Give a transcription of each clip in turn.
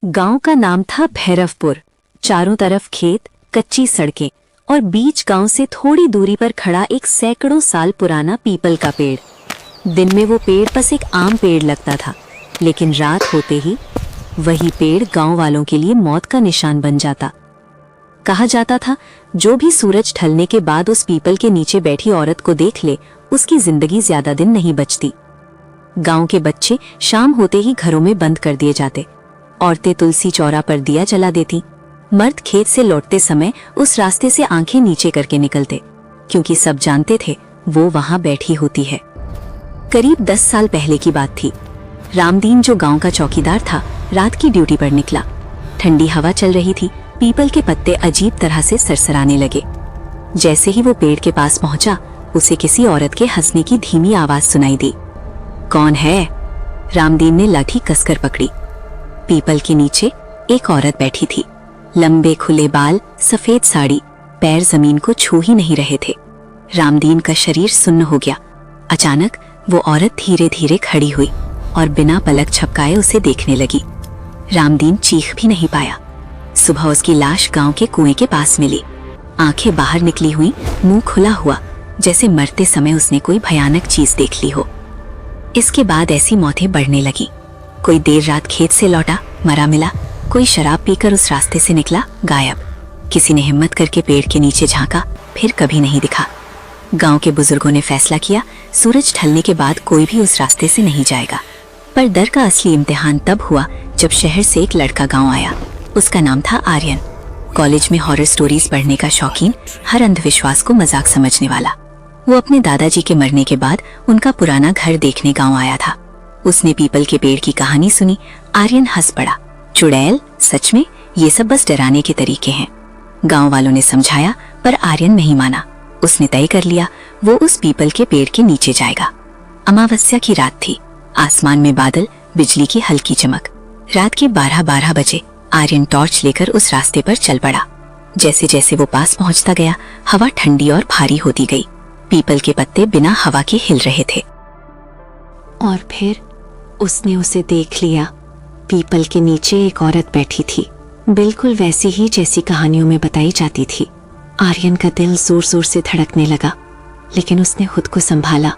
गांव का नाम था भैरवपुर। चारों तरफ खेत, कच्ची सड़कें और बीच गांव से थोड़ी दूरी पर खड़ा एक सैकड़ों साल पुराना पीपल का पेड़। दिन में वो पेड़ बस एक आम पेड़ लगता था, लेकिन रात होते ही वही पेड़ गांव वालों के लिए मौत का निशान बन जाता। कहा जाता था, जो भी सूरज ढलने के बाद उस पीपल के नीचे बैठी औरत को देख ले, उसकी जिंदगी ज्यादा दिन नहीं बचती। गांव के बच्चे शाम होते ही घरों में बंद कर दिए जाते। औरतें तुलसी चौरा पर दिया जला देती। मर्द खेत से लौटते समय उस रास्ते से आंखें नीचे करके निकलते, क्योंकि सब जानते थे वो वहां बैठी होती है। करीब 10 साल पहले की बात थी। रामदीन, जो गांव का चौकीदार था, रात की ड्यूटी पर निकला। ठंडी हवा चल रही थी। पीपल के पत्ते अजीब तरह से सरसराने लगे। जैसे ही वो पेड़ के पास पहुंचा, उसे किसी औरत के हंसने की धीमी आवाज सुनाई दी। कौन है? रामदीन ने लाठी कसकर पकड़ी। पीपल के नीचे एक औरत बैठी थी। लंबे खुले बाल, सफेद साड़ी, पैर जमीन को छू ही नहीं रहे थे। रामदीन का शरीर सुन्न हो गया। अचानक वो औरत धीरे धीरे खड़ी हुई और बिना पलक झपकाए उसे देखने लगी। रामदीन चीख भी नहीं पाया। सुबह उसकी लाश गांव के कुएं के पास मिली। आंखें बाहर निकली हुई, मुंह खुला हुआ, जैसे मरते समय उसने कोई भयानक चीज देख ली हो। इसके बाद ऐसी मौतें बढ़ने लगी। कोई देर रात खेत से लौटा, मरा मिला। कोई शराब पीकर उस रास्ते से निकला, गायब। किसी ने हिम्मत करके पेड़ के नीचे झांका, फिर कभी नहीं दिखा। गांव के बुजुर्गों ने फैसला किया, सूरज ढलने के बाद कोई भी उस रास्ते से नहीं जाएगा। पर डर का असली इम्तिहान तब हुआ जब शहर से एक लड़का गांव आया। उसका नाम था आर्यन। कॉलेज में हॉरर स्टोरीज पढ़ने का शौकीन, हर अंधविश्वास को मजाक समझने वाला। वो अपने दादाजी के मरने के बाद उनका पुराना घर देखने गांव आया था। उसने पीपल के पेड़ की कहानी सुनी। आर्यन हंस पड़ा। चुड़ैल? सच में? ये सब बस डराने के तरीके हैं। गांव वालों ने समझाया, पर आर्यन नहीं माना। उसने तय कर लिया वो उस पीपल के पेड़ के नीचे जाएगा। अमावस्या की रात थी। आसमान में बादल, बिजली की हल्की चमक। रात के 12 बजे आर्यन टॉर्च लेकर उस रास्ते पर चल पड़ा। जैसे जैसे वो पास पहुंचता गया, हवा ठंडी और भारी होती गई। पीपल के पत्ते बिना हवा के हिल रहे थे। और फिर उसने उसे देख लिया। पीपल के नीचे एक औरत बैठी थी, बिल्कुल वैसी ही जैसी कहानियों में बताई जाती थी। आर्यन का दिल जोर जोर से धड़कने लगा, लेकिन उसने खुद को संभाला।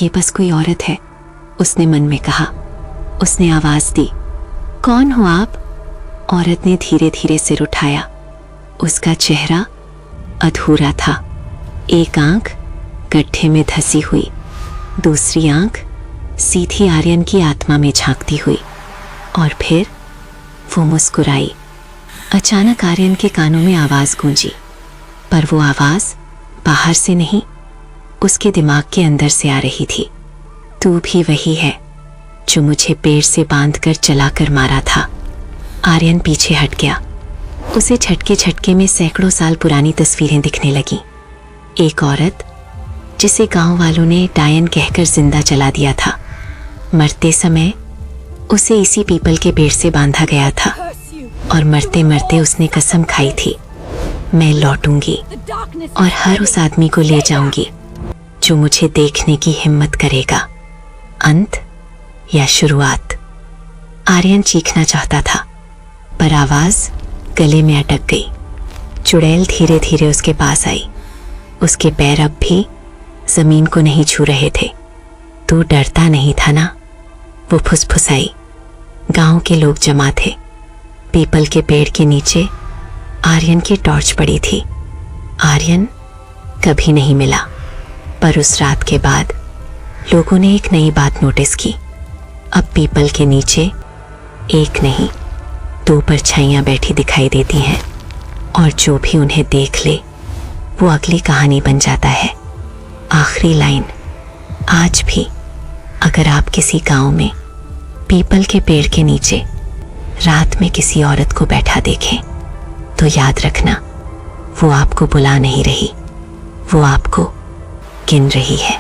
ये बस कोई औरत है, उसने मन में कहा। उसने आवाज दी, कौन हो आप? औरत ने धीरे धीरे सिर उठाया। उसका चेहरा अधूरा था। एक आंख गड्ढे में धसी हुई, दूसरी आंख सीधी आर्यन की आत्मा में झांकती हुई। और फिर वो मुस्कुराई। अचानक आर्यन के कानों में आवाज गूंजी, पर वो आवाज बाहर से नहीं, उसके दिमाग के अंदर से आ रही थी। तू भी वही है जो मुझे पेड़ से बांधकर जलाकर मारा था। आर्यन पीछे हट गया। उसे झटके झटके में सैकड़ों साल पुरानी तस्वीरें दिखने लगी। एक औरत जिसे गांव वालों ने डायन कहकर जिंदा जला दिया था। मरते समय उसे इसी पीपल के पेड़ से बांधा गया था, और मरते मरते उसने कसम खाई थी, मैं लौटूंगी और हर उस आदमी को ले जाऊंगी जो मुझे देखने की हिम्मत करेगा। अंत या शुरुआत? आर्यन चीखना चाहता था, पर आवाज गले में अटक गई। चुड़ैल धीरे धीरे उसके पास आई। उसके पैर अब भी जमीन को नहीं छू रहे थे। तू डरता नहीं था ना? वो फुसफुसाई। गांव के लोग जमा थे। पीपल के पेड़ के नीचे आर्यन की टॉर्च पड़ी थी। आर्यन कभी नहीं मिला, पर उस रात के बाद लोगों ने एक नई बात नोटिस की। अब पीपल के नीचे एक नहीं, 2 परछाइयां बैठी दिखाई देती हैं, और जो भी उन्हें देख ले वो अगली कहानी बन जाता है। आखिरी लाइन, आज भी अगर आप किसी गांव में पीपल के पेड़ के नीचे रात में किसी औरत को बैठा देखें, तो याद रखना, वो आपको बुला नहीं रही, वो आपको गिन रही है।